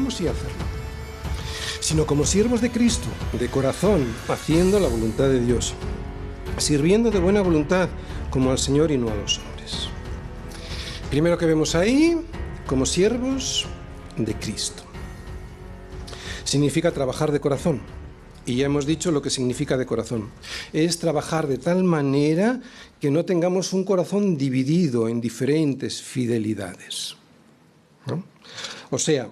podemos sí hacerlo, sino como siervos de Cristo, de corazón, haciendo la voluntad de Dios, sirviendo de buena voluntad como al Señor y no a los hombres. Primero que vemos ahí, como siervos de Cristo. Significa trabajar de corazón. Y ya hemos dicho lo que significa de corazón. Es trabajar de tal manera que no tengamos un corazón dividido en diferentes fidelidades, ¿no? O sea,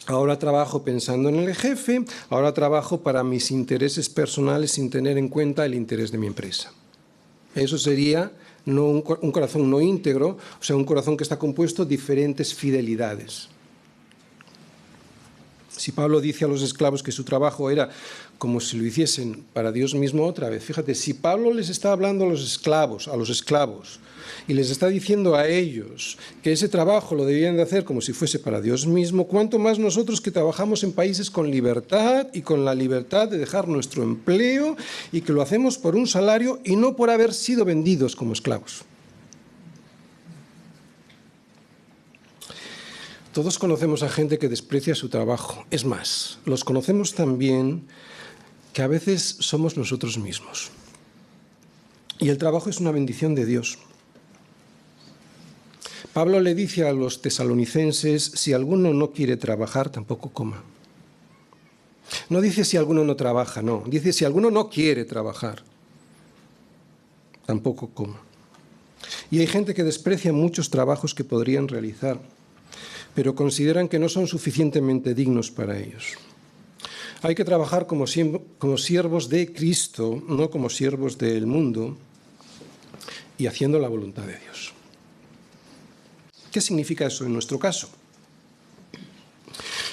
ahora trabajo pensando en el jefe, ahora trabajo para mis intereses personales sin tener en cuenta el interés de mi empresa. Eso sería no un corazón no íntegro, o sea, un corazón que está compuesto de diferentes fidelidades. Si Pablo dice a los esclavos que su trabajo era como si lo hiciesen para Dios mismo, otra vez, fíjate, si Pablo les está hablando a los esclavos, y les está diciendo a ellos que ese trabajo lo debían de hacer como si fuese para Dios mismo, ¿cuánto más nosotros que trabajamos en países con libertad y con la libertad de dejar nuestro empleo y que lo hacemos por un salario y no por haber sido vendidos como esclavos? Todos conocemos a gente que desprecia su trabajo. Es más, los conocemos también que a veces somos nosotros mismos. Y el trabajo es una bendición de Dios. Pablo le dice a los tesalonicenses, si alguno no quiere trabajar, tampoco coma. No dice si alguno no trabaja, no. Dice si alguno no quiere trabajar, tampoco coma. Y hay gente que desprecia muchos trabajos que podrían realizar, pero consideran que no son suficientemente dignos para ellos. Hay que trabajar como siervos de Cristo, no como siervos del mundo, y haciendo la voluntad de Dios. ¿Qué significa eso en nuestro caso?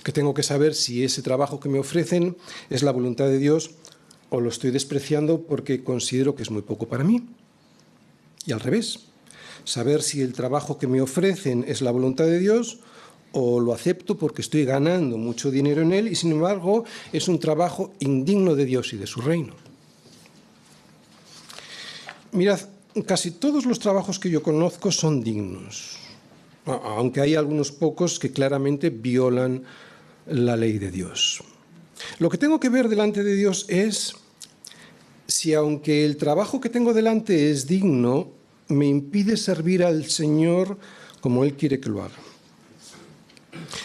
Que tengo que saber si ese trabajo que me ofrecen es la voluntad de Dios o lo estoy despreciando porque considero que es muy poco para mí. Y al revés, saber si el trabajo que me ofrecen es la voluntad de Dios o lo acepto porque estoy ganando mucho dinero en él y sin embargo es un trabajo indigno de Dios y de su reino. Mirad, casi todos los trabajos que yo conozco son dignos, aunque hay algunos pocos que claramente violan la ley de Dios. Lo que tengo que ver delante de Dios es si aunque el trabajo que tengo delante es digno, me impide servir al Señor como Él quiere que lo haga.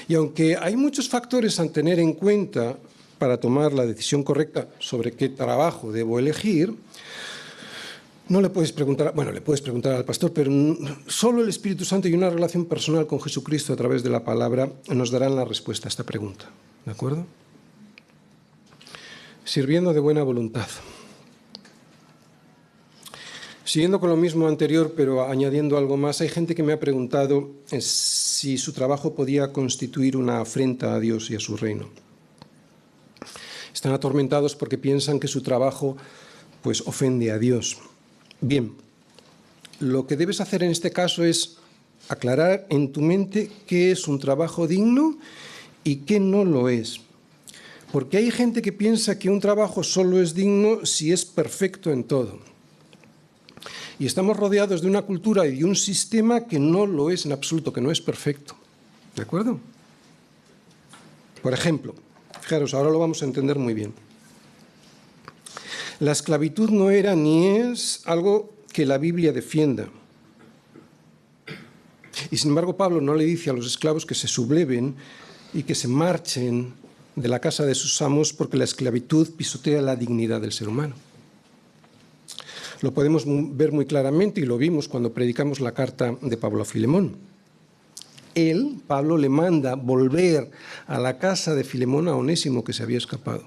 Y aunque hay muchos factores a tener en cuenta para tomar la decisión correcta sobre qué trabajo debo elegir, no le puedes preguntar, bueno, le puedes preguntar al pastor, pero solo el Espíritu Santo y una relación personal con Jesucristo a través de la palabra nos darán la respuesta a esta pregunta, ¿de acuerdo? Sirviendo de buena voluntad. Siguiendo con lo mismo anterior, pero añadiendo algo más, hay gente que me ha preguntado si su trabajo podía constituir una afrenta a Dios y a su reino. Están atormentados porque piensan que su trabajo pues ofende a Dios. Bien, lo que debes hacer en este caso es aclarar en tu mente qué es un trabajo digno y qué no lo es. Porque hay gente que piensa que un trabajo solo es digno si es perfecto en todo. Y estamos rodeados de una cultura y de un sistema que no lo es en absoluto, que no es perfecto. ¿De acuerdo? Por ejemplo, fijaros, ahora lo vamos a entender muy bien. La esclavitud no era ni es algo que la Biblia defienda. Y sin embargo, Pablo no le dice a los esclavos que se subleven y que se marchen de la casa de sus amos porque la esclavitud pisotea la dignidad del ser humano. Lo podemos ver muy claramente y lo vimos cuando predicamos la carta de Pablo a Filemón. Él, Pablo, le manda volver a la casa de Filemón a Onésimo que se había escapado.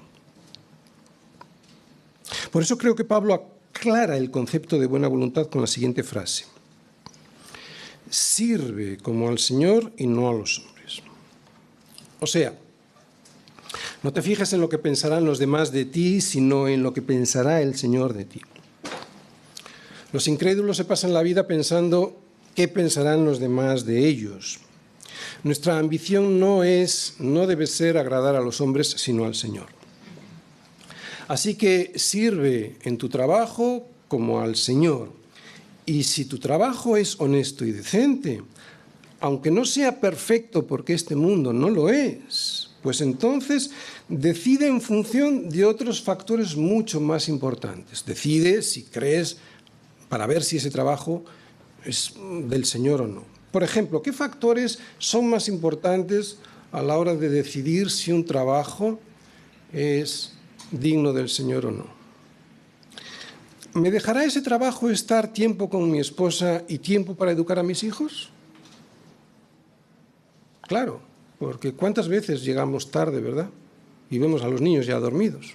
Por eso creo que Pablo aclara el concepto de buena voluntad con la siguiente frase. Sirve como al Señor y no a los hombres. O sea, no te fijes en lo que pensarán los demás de ti, sino en lo que pensará el Señor de ti. Los incrédulos se pasan la vida pensando qué pensarán los demás de ellos. Nuestra ambición no debe ser agradar a los hombres, sino al Señor. Así que sirve en tu trabajo como al Señor. Y si tu trabajo es honesto y decente, aunque no sea perfecto porque este mundo no lo es, pues entonces decide en función de otros factores mucho más importantes. Decide si crees para ver si ese trabajo es del Señor o no. Por ejemplo, ¿qué factores son más importantes a la hora de decidir si un trabajo es digno del Señor o no? ¿Me dejará ese trabajo estar tiempo con mi esposa y tiempo para educar a mis hijos? Claro, porque ¿cuántas veces llegamos tarde, verdad? Y vemos a los niños ya dormidos.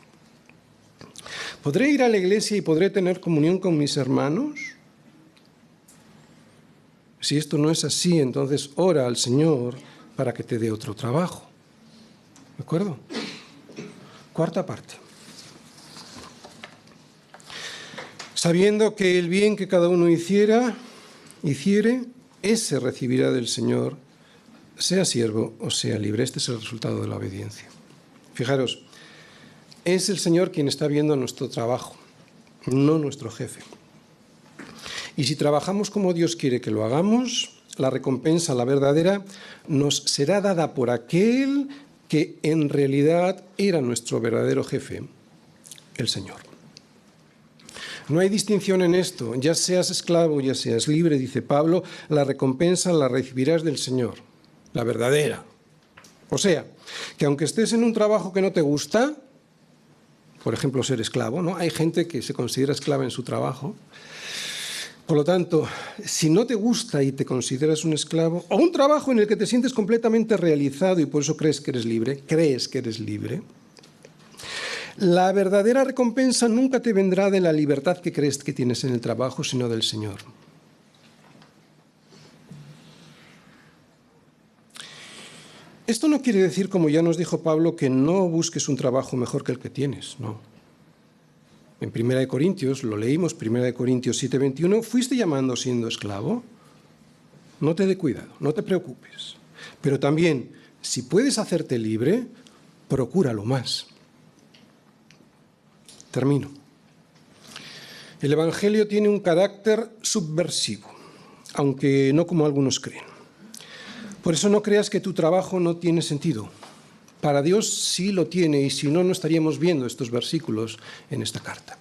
¿Podré ir a la iglesia y podré tener comunión con mis hermanos? Si esto no es así, entonces ora al Señor para que te dé otro trabajo. ¿De acuerdo? Cuarta parte. Sabiendo que el bien que cada uno hiciere, ese recibirá del Señor, sea siervo o sea libre. Este es el resultado de la obediencia. Fijaros, es el Señor quien está viendo nuestro trabajo, no nuestro jefe. Y si trabajamos como Dios quiere que lo hagamos, la recompensa, la verdadera, nos será dada por aquel que en realidad era nuestro verdadero jefe, el Señor. No hay distinción en esto, ya seas esclavo, ya seas libre, dice Pablo, la recompensa la recibirás del Señor, la verdadera. O sea, que aunque estés en un trabajo que no te gusta, por ejemplo, ser esclavo, ¿no? Hay gente que se considera esclava en su trabajo. Por lo tanto, si no te gusta y te consideras un esclavo, o un trabajo en el que te sientes completamente realizado y por eso crees que eres libre, la verdadera recompensa nunca te vendrá de la libertad que crees que tienes en el trabajo, sino del Señor. Esto no quiere decir, como ya nos dijo Pablo, que no busques un trabajo mejor que el que tienes, no. En 1 Corintios, lo leímos, 1 Corintios 7:21, ¿fuiste llamado siendo esclavo? No te dé cuidado, no te preocupes. Pero también, si puedes hacerte libre, procúralo más. Termino. El Evangelio tiene un carácter subversivo, aunque no como algunos creen. Por eso no creas que tu trabajo no tiene sentido. Para Dios sí lo tiene, y si no, no estaríamos viendo estos versículos en esta carta.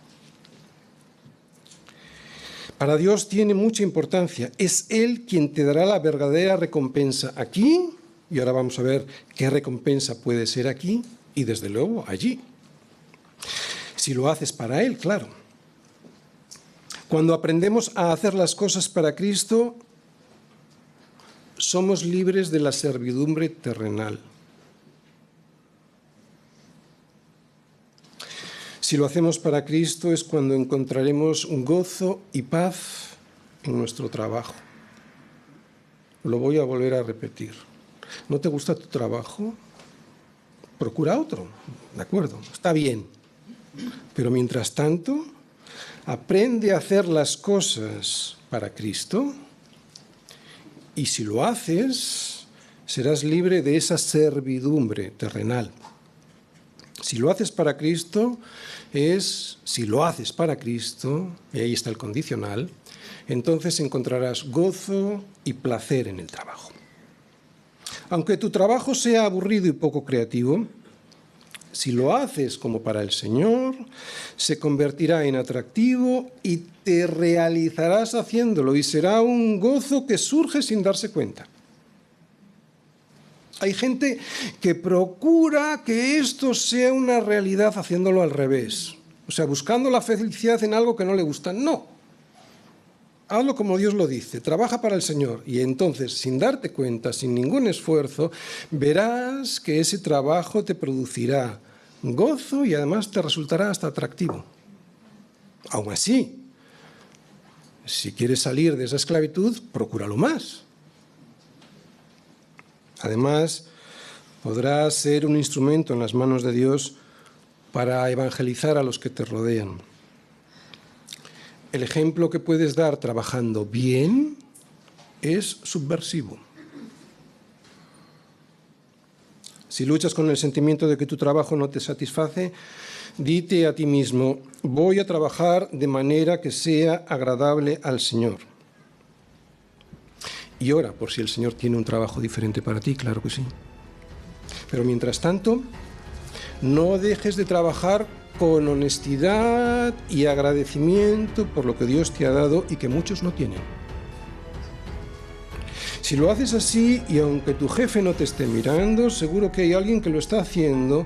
Para Dios tiene mucha importancia. Es Él quien te dará la verdadera recompensa aquí, y ahora vamos a ver qué recompensa puede ser aquí, y desde luego allí. Si lo haces para Él, claro. Cuando aprendemos a hacer las cosas para Cristo, somos libres de la servidumbre terrenal. Si lo hacemos para Cristo es cuando encontraremos gozo y paz en nuestro trabajo. Lo voy a volver a repetir. ¿No te gusta tu trabajo? Procura otro, ¿de acuerdo? Está bien. Pero mientras tanto, aprende a hacer las cosas para Cristo, y si lo haces, serás libre de esa servidumbre terrenal. Si lo haces para Cristo, si lo haces para Cristo, y ahí está el condicional, entonces encontrarás gozo y placer en el trabajo. Aunque tu trabajo sea aburrido y poco creativo, si lo haces como para el Señor, se convertirá en atractivo y te realizarás haciéndolo, y será un gozo que surge sin darse cuenta. Hay gente que procura que esto sea una realidad haciéndolo al revés. O sea, buscando la felicidad en algo que no le gusta. No. Hazlo como Dios lo dice. Trabaja para el Señor. Y entonces, sin darte cuenta, sin ningún esfuerzo, verás que ese trabajo te producirá gozo y además te resultará hasta atractivo. Aún así, si quieres salir de esa esclavitud, procúralo más. Además, podrás ser un instrumento en las manos de Dios para evangelizar a los que te rodean. El ejemplo que puedes dar trabajando bien es subversivo. Si luchas con el sentimiento de que tu trabajo no te satisface, dite a ti mismo: voy a trabajar de manera que sea agradable al Señor. Y ora por si el Señor tiene un trabajo diferente para ti, claro que sí. Pero mientras tanto, no dejes de trabajar con honestidad y agradecimiento por lo que Dios te ha dado y que muchos no tienen. Si lo haces así, y aunque tu jefe no te esté mirando, seguro que hay alguien que lo está haciendo,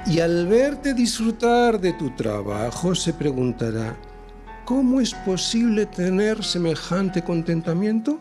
y al verte disfrutar de tu trabajo se preguntará: ¿cómo es posible tener semejante contentamiento?